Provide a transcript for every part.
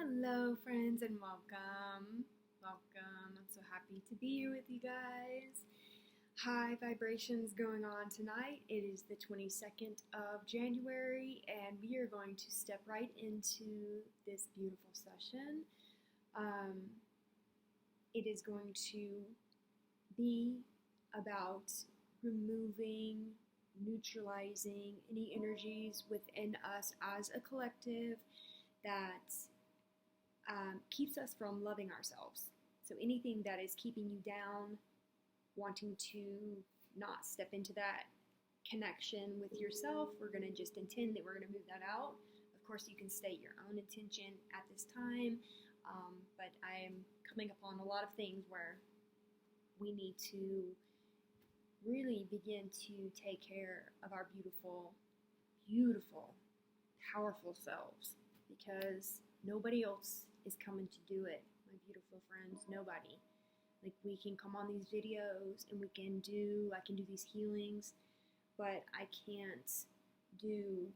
Hello, friends, and welcome. Welcome. I'm so happy to be here with you guys. High vibrations going on tonight. It is the 22nd of January, and we are going to step right into this beautiful session. It is going to be about removing, neutralizing any energies within us as a collective that keeps us from loving ourselves. So anything that is keeping you down, wanting to not step into that connection with yourself, we're going to just intend that we're going to move that out. Of course, you can state your own intention at this time, but I'm coming upon a lot of things where we need to really begin to take care of our beautiful, beautiful, powerful selves, because nobody else is coming to do it, my beautiful friends. Nobody. Like, we can come on these videos and I can do these healings, but I can't do,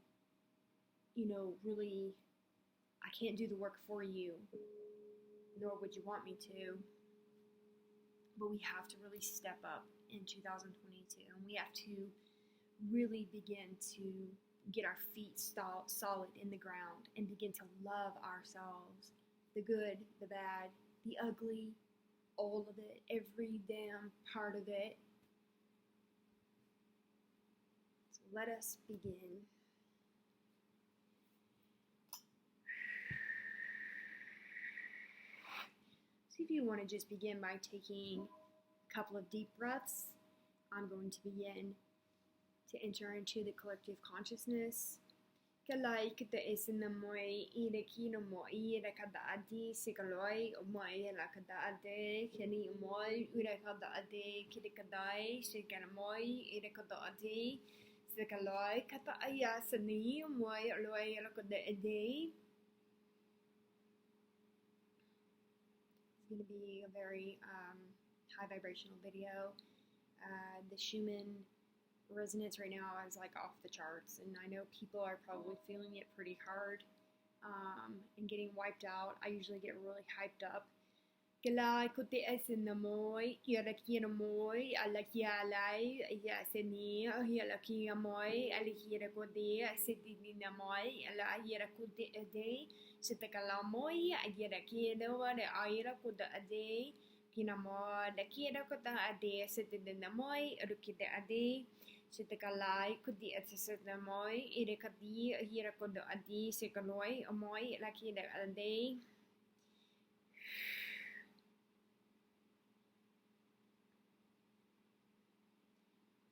really, I can't do the work for you, nor would you want me to. But we have to really step up in 2022, and we have to really begin to get our feet solid in the ground and begin to love ourselves. The good, the bad, the ugly, all of it, every damn part of it. So let us begin. So if you want to just begin by taking a couple of deep breaths, I'm going to begin to enter into the collective consciousness. Kalai kita esina moi ida kino moi ida kada adi sikaloi moi la kada ade kini moi ida kada ade kidi kadai sikana moi ida kada adi sikaloi kata aya sani moi loi la kada ade. It's going to be a very high vibrational video. The Schumann resonance right now is like off the charts, and I know people are probably feeling it pretty hard and getting wiped out. I usually get really hyped up. Kalai kote esina moi kira kira moi ala kia lai ya seni ala kia moi ala kira kote asidina moi ala kira kote ade sitakala moi kira kira wale aira kote ade kina moi la kira kote ade sidina moi rukite ade Sitakalai kudi at sitamoy irekadi hira kodo adi sikaloy amoy laki da ade.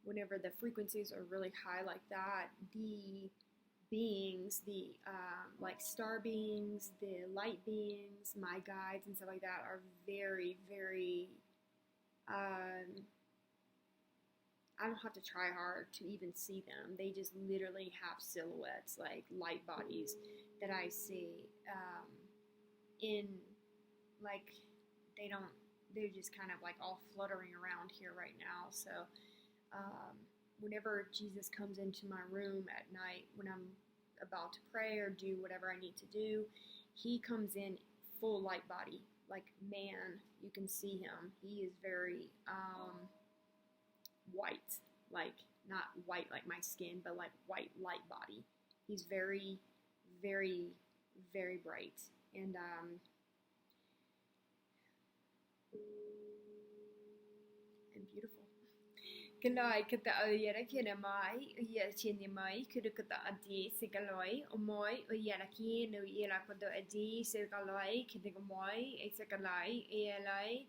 Whenever the frequencies are really high like that, the beings, the like star beings, the light beings, my guides and stuff like that are very, very I don't have to try hard to even see them. They just literally have silhouettes, like light bodies that I see they're just kind of like all fluttering around here right now. So whenever Jesus comes into my room at night when I'm about to pray or do whatever I need to do, he comes in full light body. Like, man, you can see him. He is very white, like not white like my skin, but like white light body. He's very, very, very bright and beautiful. Kalai kata oyera kina mai oya chini mai kudu kata adi sikaloi omoi oyera kino yera kodo adi sikaloi kida moi sikalai elai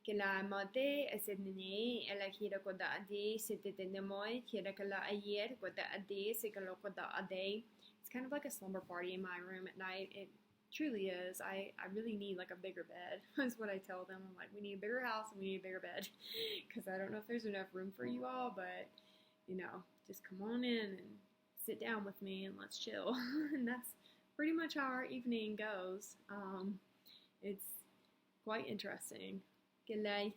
Kila mate asedne ela kira koda ade sitete moi kira kala ayer koda ade sikalo koda ade. It's kind of like a slumber party in my room at night. It truly is. I really need like a bigger bed. That's what I tell them. I'm like, we need a bigger house and we need a bigger bed, because I don't know if there's enough room for you all, but just come on in and sit down with me and let's chill. And that's pretty much how our evening goes. It's quite interesting. I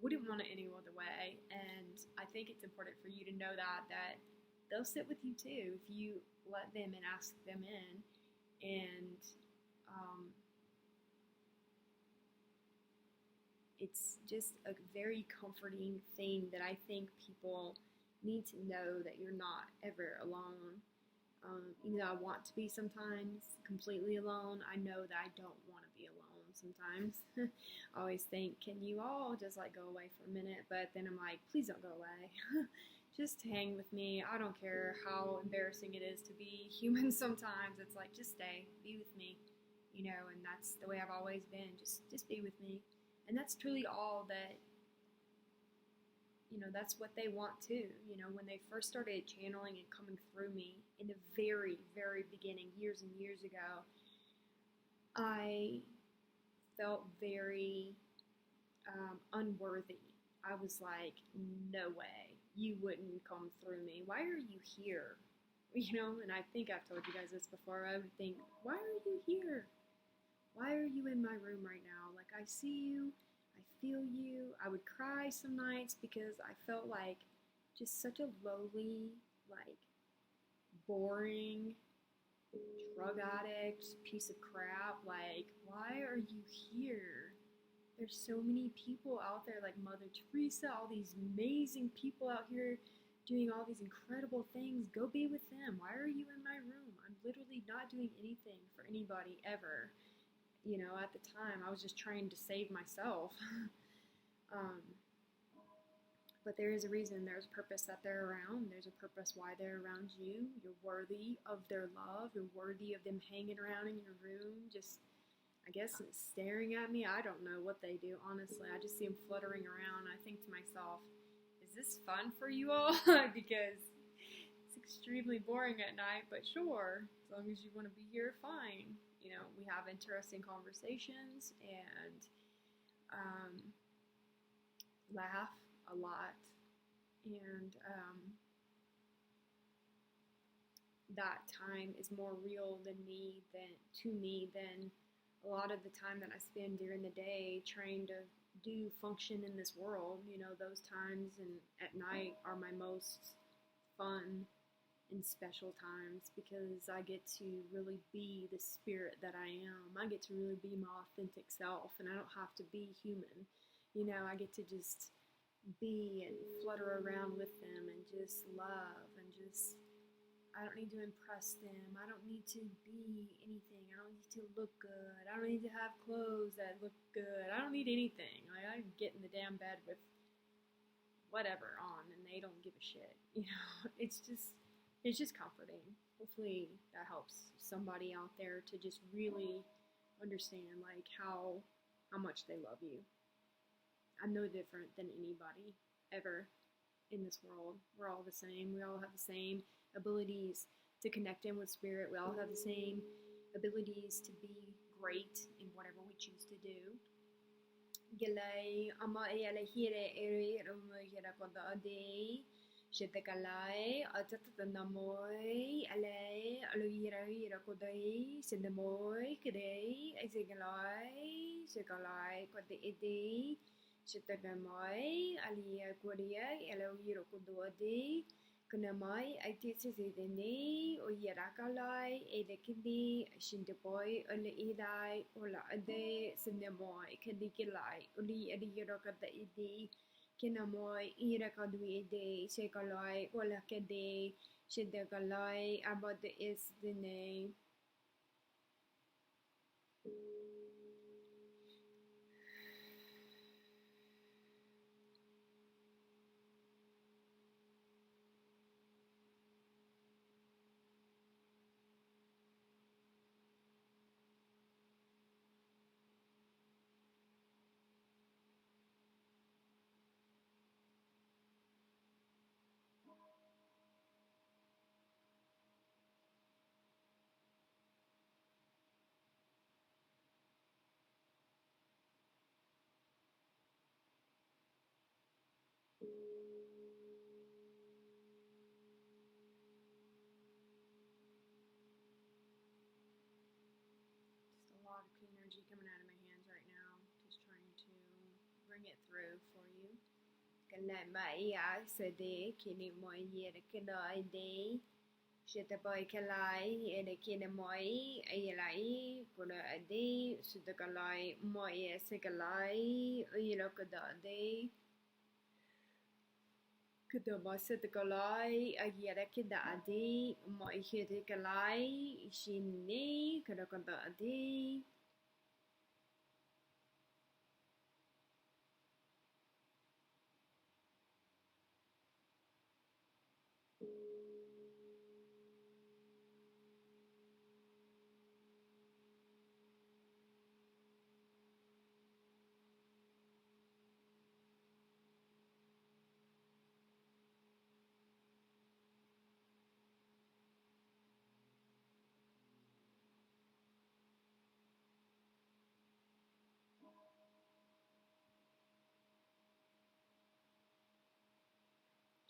wouldn't want it any other way, and I think it's important for you to know that they'll sit with you too if you let them and ask them in. And it's just a very comforting thing that I think people need to know, that you're not ever alone. Even though I want to be sometimes completely alone, I know that I don't want to be alone sometimes. I always think, can you all just like go away for a minute? But then I'm like, please don't go away. Just hang with me. I don't care how embarrassing it is to be human sometimes. It's like, just stay, be with me, and that's the way I've always been. Just be with me. And that's truly all that, that's what they want too. When they first started channeling and coming through me in the very, very beginning, years and years ago, I felt very unworthy. I was like, no way, you wouldn't come through me. Why are you here? And I think I've told you guys this before. I would think, why are you here? Why are you in my room right now? Like, I see you, I feel you. I would cry some nights because I felt like just such a lowly, like, boring drug addict piece of crap. Like, why are you here? There's so many people out there like Mother Teresa, all these amazing people out here doing all these incredible things. Go be with them. Why are you in my room? I'm literally not doing anything for anybody ever. At the time, I was just trying to save myself. But there is a reason, there's a purpose that they're around. There's a purpose why they're around you. You're worthy of their love. You're worthy of them hanging around in your room, just, I guess, staring at me. I don't know what they do, honestly. I just see them fluttering around. I think to myself, is this fun for you all? Because it's extremely boring at night, but sure, as long as you want to be here, fine. We have interesting conversations and laugh a lot. And that time is more real to me than a lot of the time that I spend during the day trying to function in this world. Those times and at night are my most fun and special times because I get to really be the spirit that I am. I get to really be my authentic self, and I don't have to be human. I get to just be and flutter around with them and just love and just, I don't need to impress them. I don't need to be anything. I don't need to look good. I don't need to have clothes that look good. I don't need anything. I get in the damn bed with whatever on and they don't give a shit. It's just comforting. Hopefully that helps somebody out there to just really understand like how much they love you. I'm no different than anybody ever in this world. We're all the same. We all have the same abilities to connect in with spirit. We all have the same abilities to be great in whatever we choose to do. G'lay, ama ayala hire eri rumu hira koda adi. Shitakalai, Atatanamoy, Ale, Aluira Kodai, Sindamoy, Kadai, Exigalai, Sigalai, Kodi Edi, Shitagamoy, Alia Kodia, Eloira Kododi, Kunamai, Aitisizidini, Oyarakalai, Edekidi, Shindaboy, Uli Edai, Ola Ade, Sindamoy, Kadikilai, Uli Edirakada Edi. Kinamoy, irakadwi de, sekaloi, walakade, shidagaloi, about the is the name. Energy coming out of my hands right now, just trying to bring it through for you. Kala Maya Sade Kini Moy Kala Day Shetaboy Kalai Edekina Moy Ayalai Kuna Ade Sudakalai Moy Sekalai Uyilokada Day Kudama Sitakalai Ayara Kida Ade Moy Hitikalai Shini Kadakada Ade.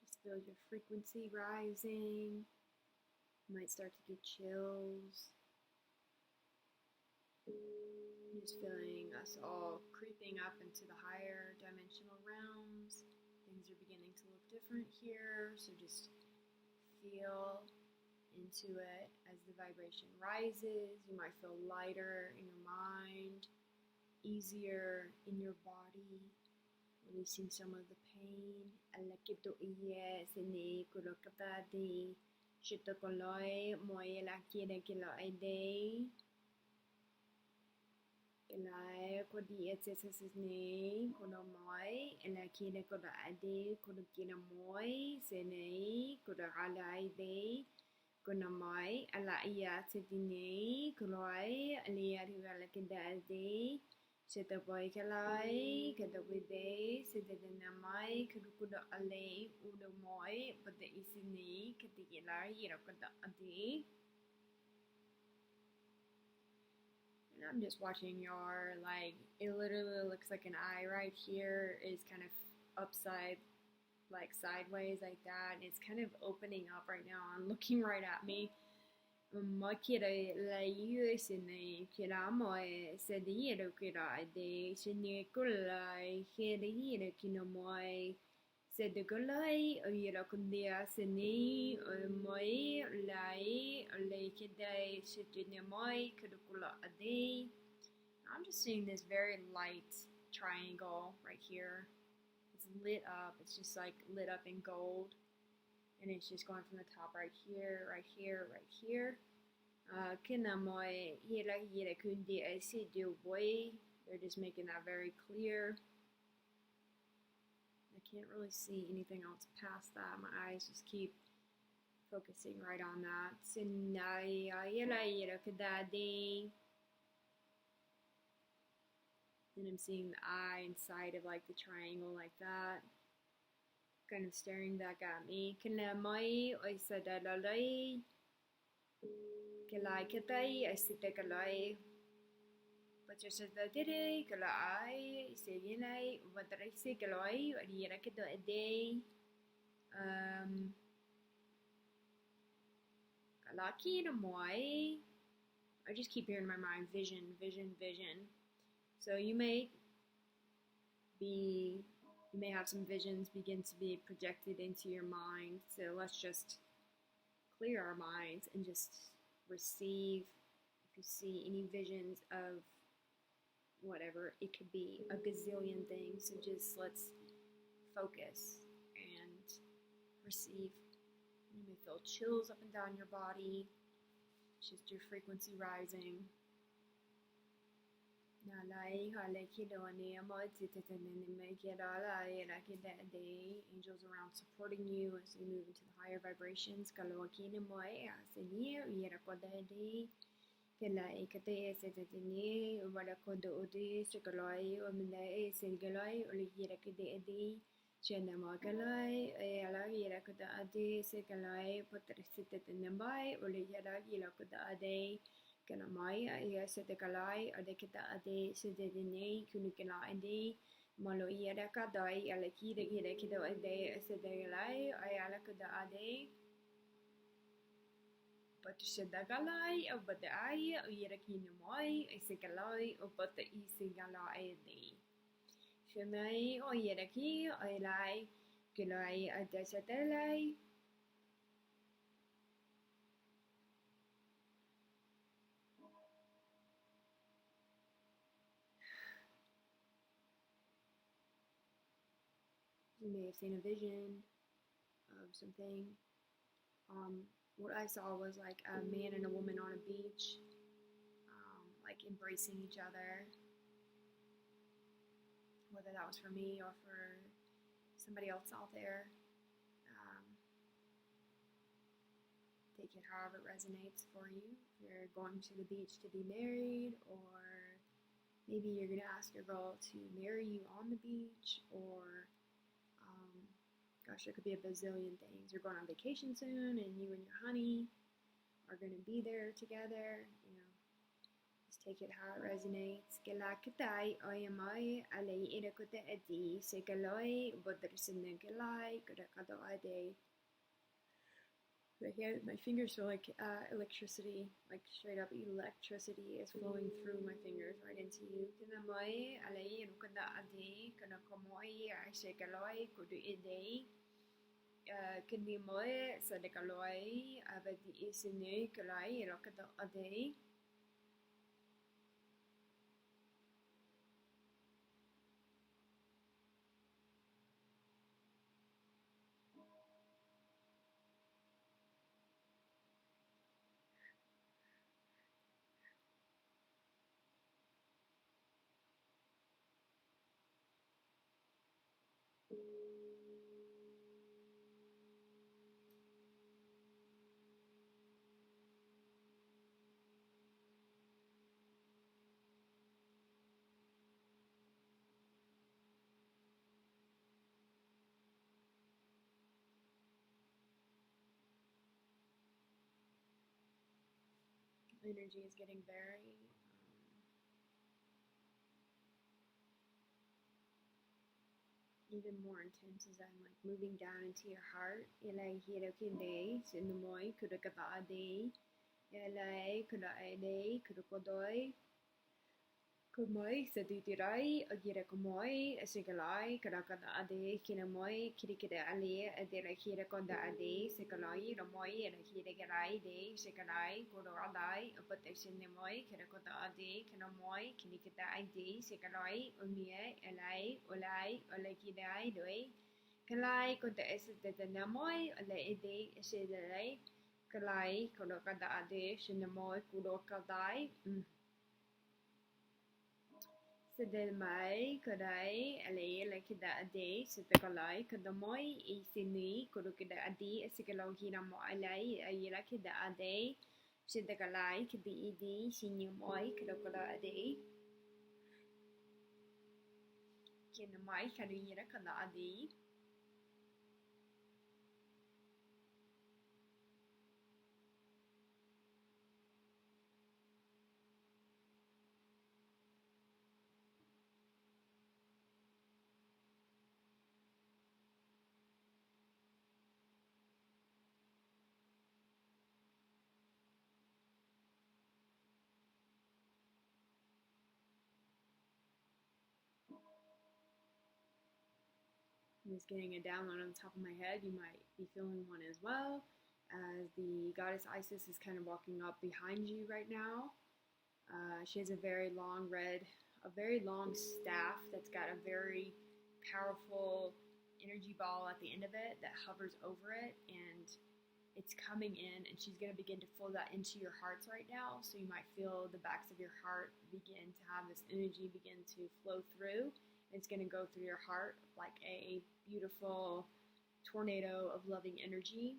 Just feel your frequency rising. You might start to get chills. Just feeling us all creeping up into the higher dimensional realms. Things are beginning to look different here, so just feel into it as the vibration rises. You might feel lighter in your mind, easier in your body, releasing some of the pain. Kelai kodi etsesesne kono moi ela kina koda ade kono kina moi sene koda alai de kono moi ala ia tedine koloi alia rivala kenda ade seta boy kelai kada wide seta dena mai kuda ale udo moi pada isini ketikila ira koda ade. I'm just watching your, like, it literally looks like an eye right here is kind of upside, like sideways like that. And it's kind of opening up right now and looking right at me. Moi kira la yu sine kira moi se di ro kira de sine kula kira ira kino moi se de kulai ira kundia sine moi lai le kida shitine moi kudukula ade. I'm just seeing this very light triangle right here. It's lit up. It's just like lit up in gold. And it's just going from the top right here, right here, right here. They're just making that very clear. I can't really see anything else past that. My eyes just keep focusing right on that. Then I'm seeing the eye inside of like the triangle like that. Kind of staring back at me. Kalai katai, I sit there kalai. But just as the day, kalai, say yelai, what I say kalai, or the raketa a day. Kalaki no moi. I just keep hearing in my mind vision, vision, vision. So you may have some visions begin to be projected into your mind. So let's just clear our minds and just receive. If you see any visions of whatever, it could be a gazillion things. So just let's focus and receive. You may feel chills up and down your body. It's just your frequency rising. Angels around supporting you as you move into the higher vibrations. Kana mai ia se te kalai a de kita ade se de nei kunikina ade malo ia da ka dai ala ki de kita ade se de kalai ai ala kada ade but se da kalai o but ai ia da ki no mai se kalai o but i se kalai ade. Shemai oyeraki oilai kilai adesatelai. You may have seen a vision of something. What I saw was like a man and a woman on a beach, like embracing each other. Whether that was for me or for somebody else out there. Take it however it resonates for you. If you're going to the beach to be married, or maybe you're going to ask your girl to marry you on the beach, or gosh, there could be a bazillion things. You're going on vacation soon, and you and your honey are going to be there together. Just take it how it resonates. Galakitai oyamai alay irakute adi sekaloi bodrasinagalai kurakado ade. My fingers feel like electricity, like straight up electricity is flowing through my fingers right into you. Kinamoi alay rukada adi kanakomoi aisekaloi kudu ide. Kinimoi sadakaloi abadi isine kalai rokada ade. Energy is getting very even more intense as I'm like moving down into your heart. Ilai hiro kinde sinumoi kurukata ade. Ilai kura ade kurukodoi. Kumoi sadutirai agira kumoi sigalai karakada ade kinamoi kirikida ali adira hira konda ade sigalai ramoi and hira garai de sigalai kodoradai apatation nemoi kirakoda ade kinamoi kinikita ade sigalai umie elai olai olakidai doi kalai konda esida namoi ala ede esidai kalai kodokada ade sinamoi kodokadai Sedemai kadai alay lakida ade sitakalai kadamoi isini kurukida adi esikalogi mo alay ayila kida ade sitakalai kidi idi sinyumoi kurukada ade kinamai kariyira kada ade. I'm just getting a download on the top of my head. You might be feeling one as well, as the goddess Isis is kind of walking up behind you right now. She has a very long staff that's got a very powerful energy ball at the end of it that hovers over it, and it's coming in, and she's going to begin to flow that into your hearts right now. So you might feel the backs of your heart begin to have this energy begin to flow through. It's going to go through your heart like a beautiful tornado of loving energy.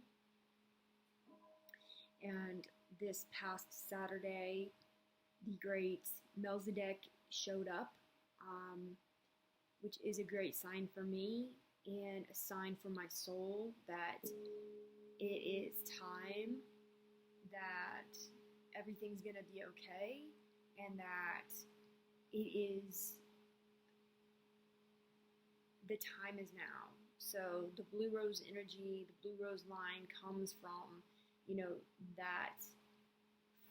And this past Saturday, the great Melchizedek showed up, which is a great sign for me and a sign for my soul that it is time, that everything's going to be okay, and that the time is now. So the blue rose energy, the blue rose line comes from, that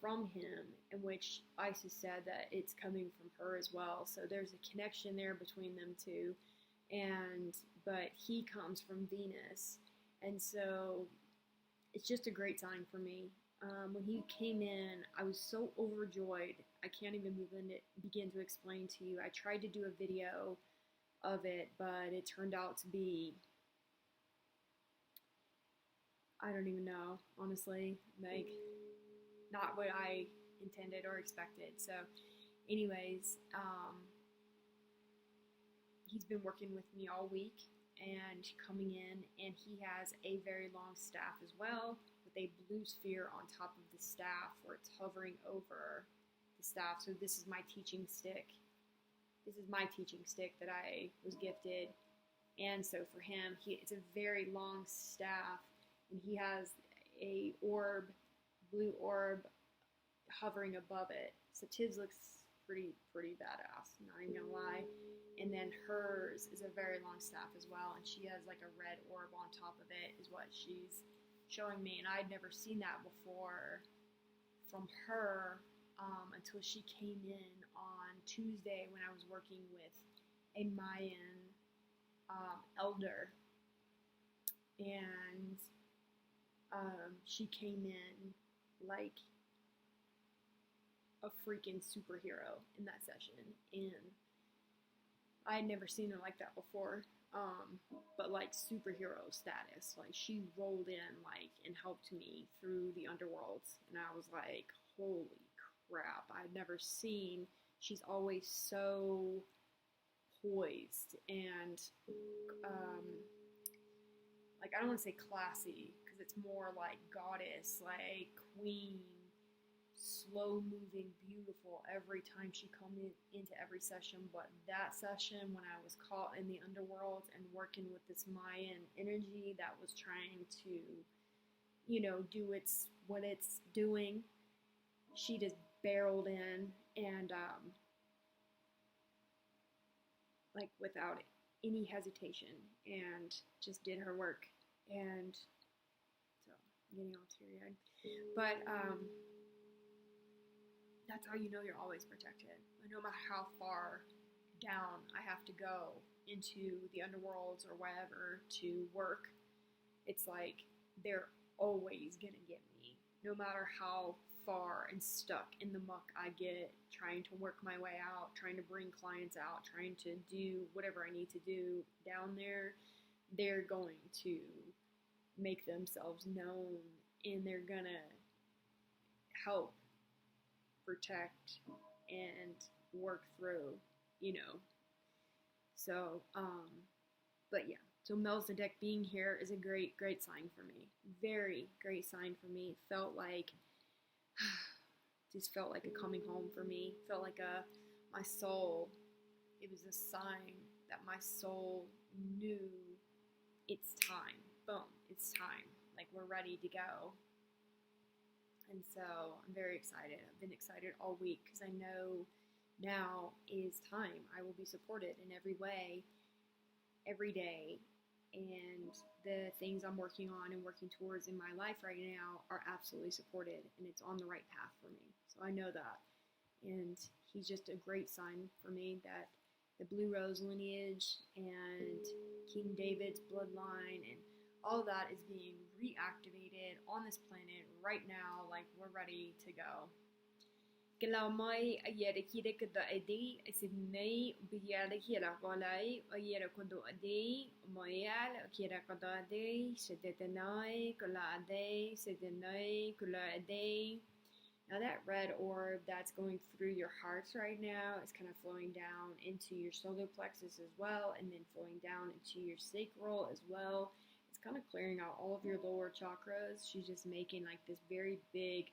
from him, in which Isis said that it's coming from her as well. So there's a connection there between them two. But he comes from Venus. And so it's just a great sign for me. When he came in, I was so overjoyed. I can't even begin to explain to you. I tried to do a video of it, but it turned out to be, I don't even know, honestly, like, not what I intended or expected. So anyways, he's been working with me all week and coming in, and he has a very long staff as well, with a blue sphere on top of the staff where it's hovering over the staff. So this is my teaching stick. This is my teaching stick that I was gifted. And so for him, it's a very long staff, and he has a blue orb hovering above it. So Tiz looks pretty badass, not even gonna lie. And then hers is a very long staff as well, and she has like a red orb on top of it, is what she's showing me. And I'd never seen that before from her until she came in on Tuesday when I was working with a Mayan elder. And she came in like a freaking superhero in that session, and I had never seen her like that before, but like superhero status. Like, she rolled in like and helped me through the underworlds, and I was like, holy crap, I'd never seen. She's always so poised and like, I don't want to say classy, because it's more like goddess, like queen, slow moving, beautiful every time she comes into every session. But that session, when I was caught in the underworld and working with this Mayan energy that was trying to, do what it's doing, she just barreled in and like without any hesitation, and just did her work. And so I'm getting all teary-eyed, but that's how you know you're always protected. No matter how far down I have to go into the underworlds or wherever to work, it's like they're always gonna get me, no matter how far and stuck in the muck I get trying to work my way out, trying to bring clients out, trying to do whatever I need to do down there. They're going to make themselves known, and they're gonna help protect and work through, So, but yeah. So Melchizedek being here is a great sign for me. Very great sign for me. Just felt like a coming home for me. Felt like my soul. It was a sign that my soul knew it's time. Boom, it's time. Like, we're ready to go. And so I'm very excited. I've been excited all week because I know now is time. I will be supported in every way, every day. And the things I'm working on and working towards in my life right now are absolutely supported, and it's on the right path for me. So I know that. And he's just a great sign for me that the Blue Rose lineage and King David's bloodline and all that is being reactivated on this planet right now. Like, we're ready to go. Kalamai ayere kire kada edi Sydney biyale kira kolai ayere kodo adi moyal kira kada adi sedetenai kula adi sedenai kula adi. Now that red orb that's going through your hearts right now is kind of flowing down into your solar plexus as well, and then flowing down into your sacral as well. It's kind of clearing out all of your lower chakras. She's just making like this very big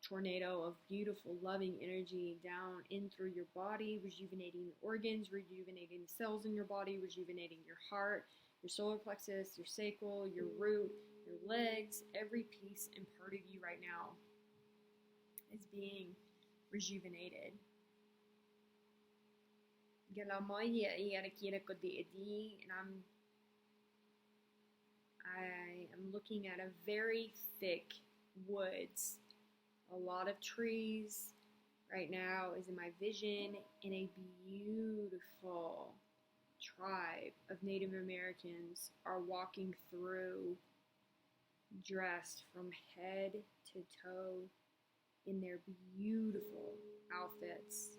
tornado of beautiful, loving energy down in through your body, rejuvenating the organs, rejuvenating the cells in your body, rejuvenating your heart, your solar plexus, your sacral, your root, your legs. Every piece and part of you right now is being rejuvenated. And I am looking at a very thick woods, a lot of trees right now is in my vision, and a beautiful tribe of Native Americans are walking through dressed from head to toe in their beautiful outfits.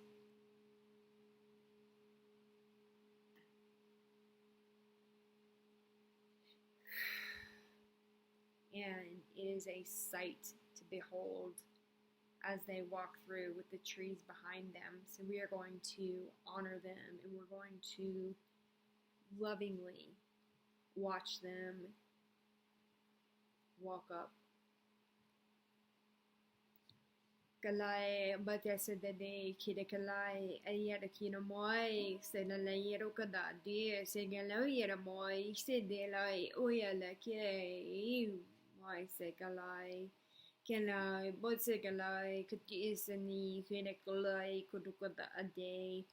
And it is a sight to behold as they walk through with the trees behind them. So we are going to honor them, and we're going to lovingly watch them walk up. Kalai batesa de kida kalai ayada kina moi se la yero kada de se galo yera moi se de lai oya la ke moi se kalai kalai botse kalai kiti isani kina kalai kudukada a day.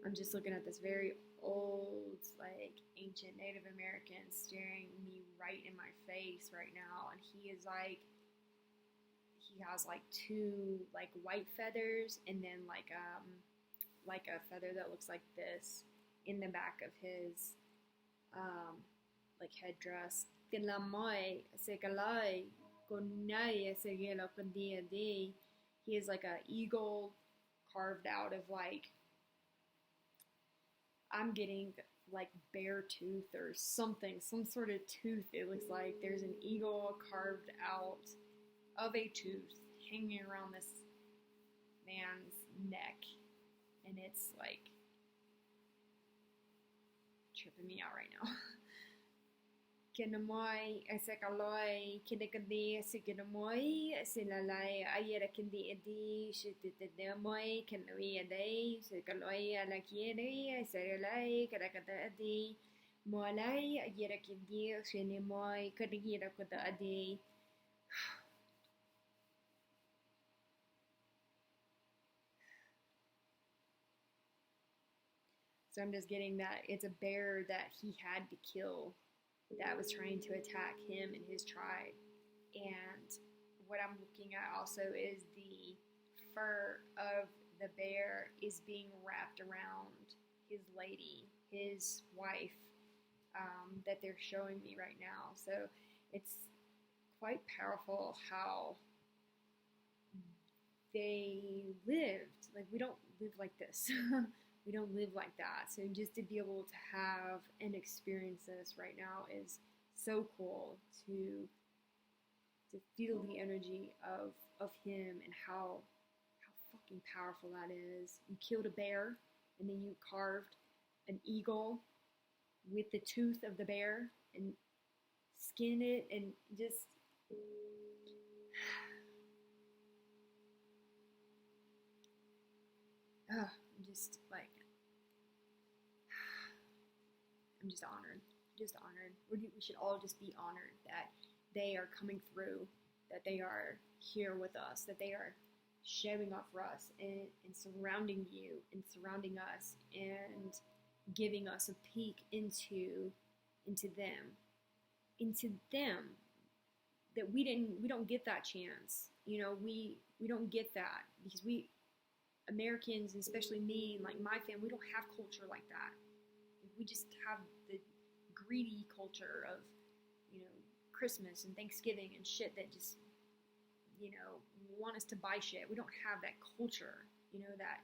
I'm just looking at this very old, like ancient Native American staring me right in my face right now, and he is like, he has like two like white feathers and then like a feather that looks like this in the back of his like headdress. He is like a eagle carved out of like, I'm getting like bear tooth or something, some sort of tooth. It looks like there's an eagle carved out of a tooth hanging around this man's neck, and it's like tripping me out right now. Kinamoi, Esekaloi, Kinakadi, Sikinamoi, Silalai, Ayera Kindi Edi, Shitidamoi, Kanui Ade, Sikaloi, Alakieri, Seralai, Karakata Adi, Moalai, Ayera Kindi, Shinimoi, Kadigira Kota Adi. So I'm just getting that it's a bear that he had to kill that was trying to attack him and his tribe. And what I'm looking at also is the fur of the bear is being wrapped around his lady, his wife, that they're showing me right now. So it's quite powerful how they lived. Like, we don't live like this. We don't live like that. So just to be able to have and experience this right now is so cool, to feel the energy of him and how fucking powerful that is. You killed a bear and then you carved an eagle with the tooth of the bear and skin it and just I'm just honored. Just honored. We should all just be honored that they are coming through, that they are here with us, that they are showing up for us and surrounding you and surrounding us and giving us a peek into them that we don't get that chance. You know, we don't get that because we Americans, especially me, like my family, we don't have culture like that. We just have the greedy culture of, you know, Christmas and Thanksgiving and shit that just, you know, want us to buy shit. We don't have that culture, you know, that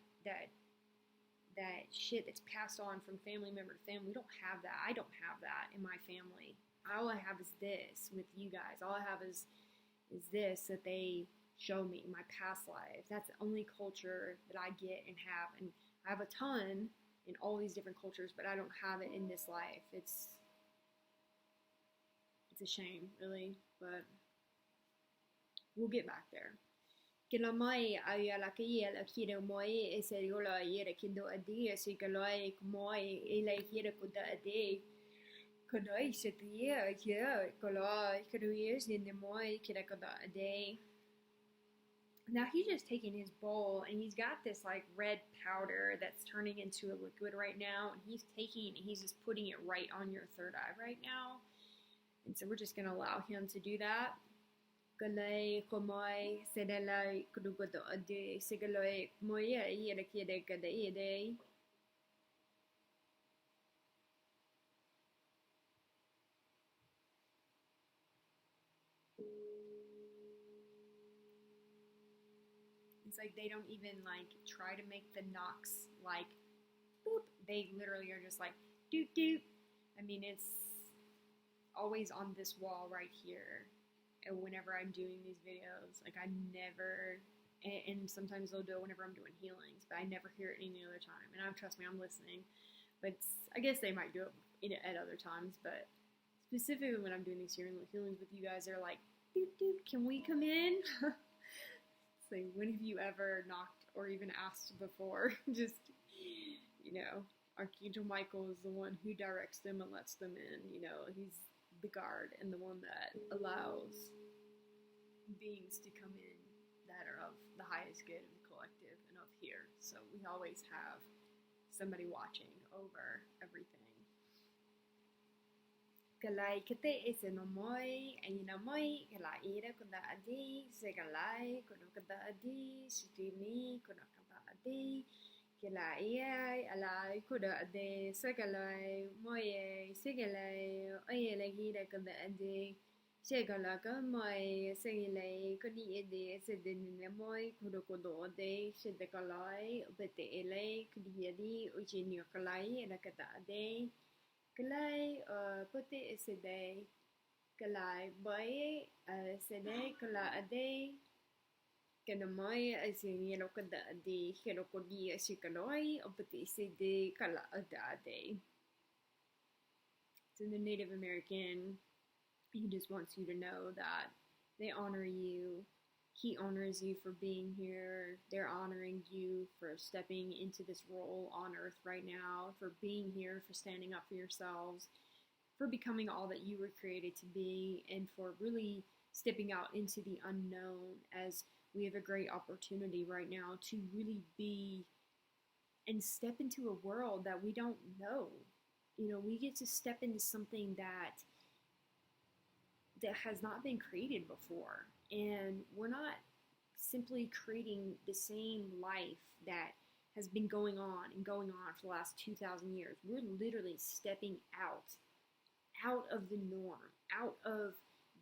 shit that's passed on from family member to family. We don't have that. I don't have that in my family. All I have is this with you guys. All I have is this that they show me, my past lives. That's the only culture that I get and have. And I have a ton in all these different cultures, but I don't have it in this life. It's a shame, really, but we'll get back there. Kila mai ay ala kia la kira moi e seriola yera kindo adi si kaloi moi e la kira kuda adi kadai setia ya kaloi kadui in the moi kira kuda adi. Now he's just taking his bowl and he's got this like red powder that's turning into a liquid right now, and he's just putting it right on your third eye right now. And so we're just going to allow him to do that. Galay komoy sedalay kudugodo ade segaloy moya yeda kide kada ide. It's like they don't even like try to make the knocks like boop. They literally are just like doot doot. I mean, it's always on this wall right here. And whenever I'm doing these videos, like I never, and sometimes they'll do it whenever I'm doing healings, but I never hear it any other time. And trust me, I'm listening. But I guess they might do it at other times. But specifically when I'm doing these healings with you guys, they're like, doot doot, can we come in? It's like, when have you ever knocked or even asked before? Just, you know, Archangel Michael is the one who directs them and lets them in. You know, he's the guard and the one that allows beings to come in that are of the highest good of the collective and of here. So we always have somebody watching over everything. Kalai kete ese no moi, ayina moi, kalai ira kuda adi, segalai kuda kuda adi, sitimi kuda kuda adi, kalai alai kuda adi, segalai moye, segalai oye lagi da kuda adi, segalaka moi, segalai kudi adi, sedin moi kuda kuda adi, sedakalai bete elai kudi adi, ujinyo kalai ira kuda adi. Kalai pote sedai kalai boy sedai kala ade kana mai asini lo kada ade hero kodi asikaloi pote sedai kala ade. So the Native American, he just wants you to know that they honor you. He honors you for being here. They're honoring you for stepping into this role on earth right now, for being here, for standing up for yourselves, for becoming all that you were created to be, and for really stepping out into the unknown, as we have a great opportunity right now to really be and step into a world that we don't know. You know, we get to step into something that has not been created before. And we're not simply creating the same life that has been going on for the last 2,000 years. We're literally stepping out of the norm, out of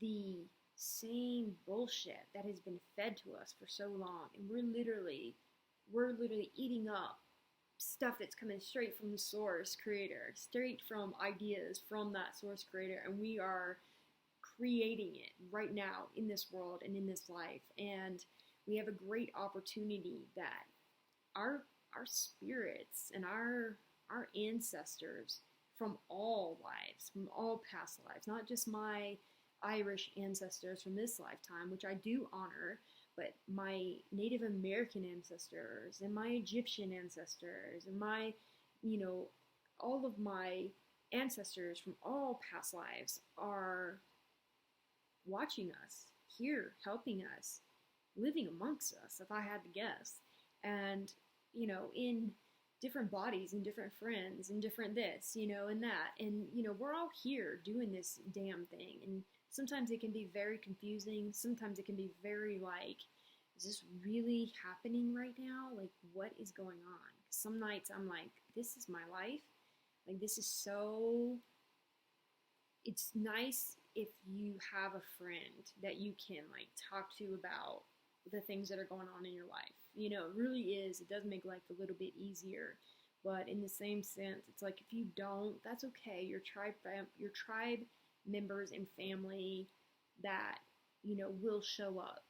the same bullshit that has been fed to us for so long. And we're literally eating up stuff that's coming straight from the source creator, straight from ideas from that source creator. And we are creating it right now in this world and in this life. And we have a great opportunity that our spirits and our ancestors from all lives, from all past lives, not just my Irish ancestors from this lifetime, which I do honor, but my Native American ancestors and my Egyptian ancestors and my, you know, all of my ancestors from all past lives are watching us, here, helping us, living amongst us, if I had to guess. And, you know, in different bodies and different friends and different this, you know, and that. And, you know, we're all here doing this damn thing. And sometimes it can be very confusing. Sometimes it can be very like, is this really happening right now? Like, what is going on? Some nights I'm like, this is my life. Like, this is so, it's nice if you have a friend that you can like talk to about the things that are going on in your life. You know, it really is. It does make life a little bit easier. But in the same sense, it's like if you don't, that's okay. Your tribe members and family that, you know, will show up.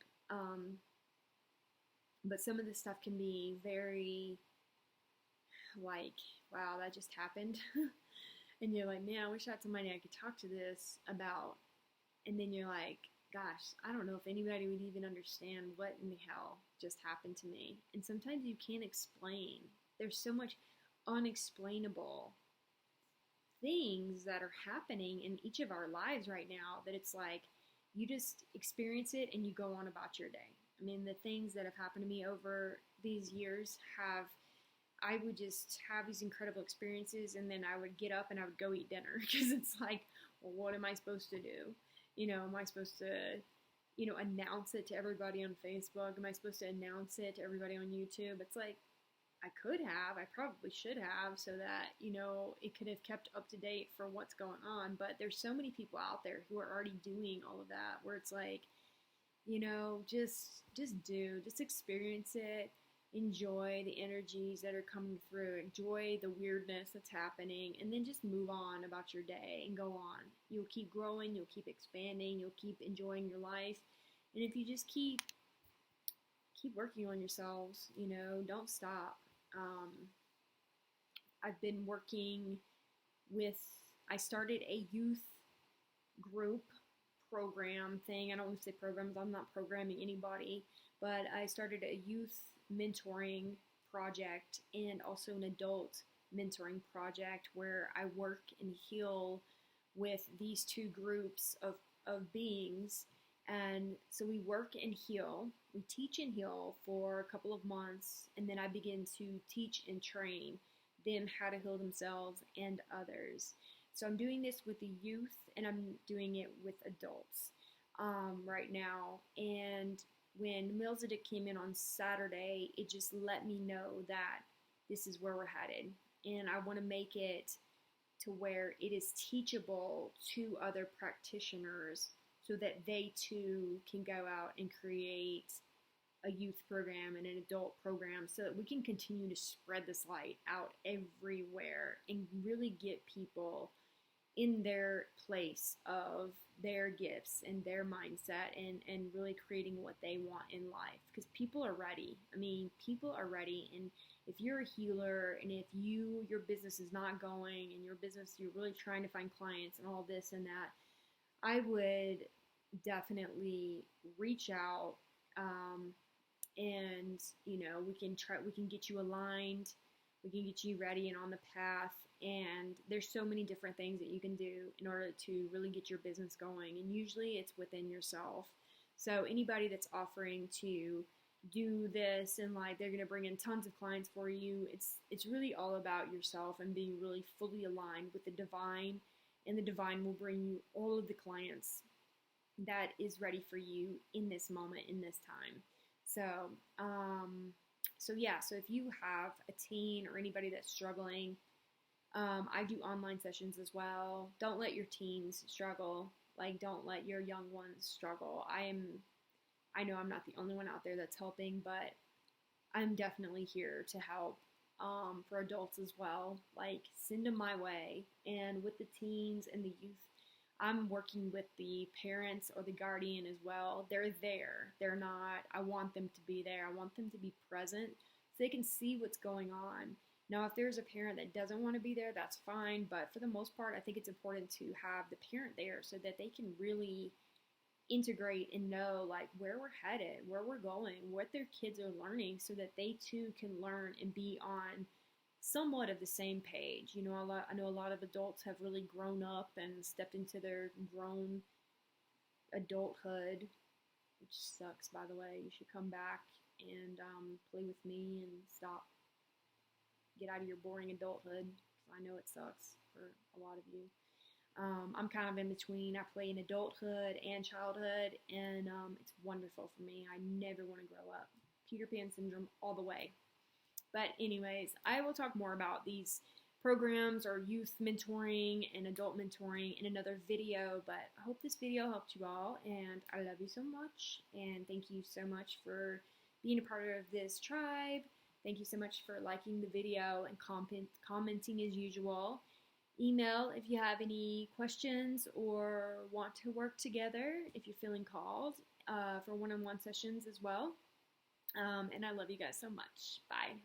But some of this stuff can be very like, wow, that just happened. And you're like, man, I wish I had somebody I could talk to this about. And then you're like, gosh, I don't know if anybody would even understand what in the hell just happened to me. And sometimes you can't explain. There's so much unexplainable things that are happening in each of our lives right now that it's like you just experience it and you go on about your day. I mean, the things that have happened to me over these years I would just have these incredible experiences, and then I would get up and I would go eat dinner because it's like, well, what am I supposed to do? You know, am I supposed to, announce it to everybody on Facebook? Am I supposed to announce it to everybody on YouTube? It's like, I could have, I probably should have, so that, it could have kept up to date for what's going on. But there's so many people out there who are already doing all of that, where it's like, just experience it, enjoy the energies that are coming through, enjoy the weirdness that's happening, and then just move on about your day and go on. You'll keep growing, you'll keep expanding, you'll keep enjoying your life. And if you just keep working on yourselves, don't stop. I've been working with, I started a youth group program thing. I don't want to say programs, I'm not programming anybody, but I started a youth mentoring project and also an adult mentoring project where I work and heal with these two groups of beings. And so we work and heal, we teach and heal for a couple of months, and then I begin to teach and train them how to heal themselves and others. So I'm doing this with the youth, and I'm doing it with adults right now. And when Melzadek came in on Saturday, it just let me know that this is where we're headed. And I want to make it to where it is teachable to other practitioners so that they too can go out and create a youth program and an adult program so that we can continue to spread this light out everywhere and really get people in their place of their gifts and their mindset and really creating what they want in life, because people are ready. I mean, people are ready. And if you're a healer and if your business is not going and you're really trying to find clients and all this and that, I would definitely reach out, and we can get you aligned, we can get you ready and on the path. And there's so many different things that you can do in order to really get your business going, and usually it's within yourself. So anybody that's offering to do this and like they're going to bring in tons of clients for you, it's really all about yourself and being really fully aligned with the divine, and the divine will bring you all of the clients that is ready for you in this moment, in this time. So if you have a teen or anybody that's struggling, I do online sessions as well. Don't let your teens struggle. Like, don't let your young ones struggle. I know I'm not the only one out there that's helping, but I'm definitely here to help, for adults as well. Like, send them my way. And with the teens and the youth, I'm working with the parents or the guardian as well. They're there. They're not, I want them to be there. I want them to be present so they can see what's going on. Now, if there's a parent that doesn't want to be there, that's fine. But for the most part, I think it's important to have the parent there so that they can really integrate and know like where we're headed, where we're going, what their kids are learning, so that they too can learn and be on somewhat of the same page. I know a lot of adults have really grown up and stepped into their grown adulthood, which sucks, by the way. You should come back and play with me and get out of your boring adulthood, because I know it sucks for a lot of you. I'm kind of in between. I play in adulthood and childhood, and it's wonderful for me. I never want to grow up. Peter Pan syndrome all the way. But anyways, I will talk more about these programs or youth mentoring and adult mentoring in another video, but I hope this video helped you all, and I love you so much, and thank you so much for being a part of this tribe. Thank you so much for liking the video and commenting as usual. Email if you have any questions or want to work together if you're feeling called, for one-on-one sessions as well. And I love you guys so much. Bye.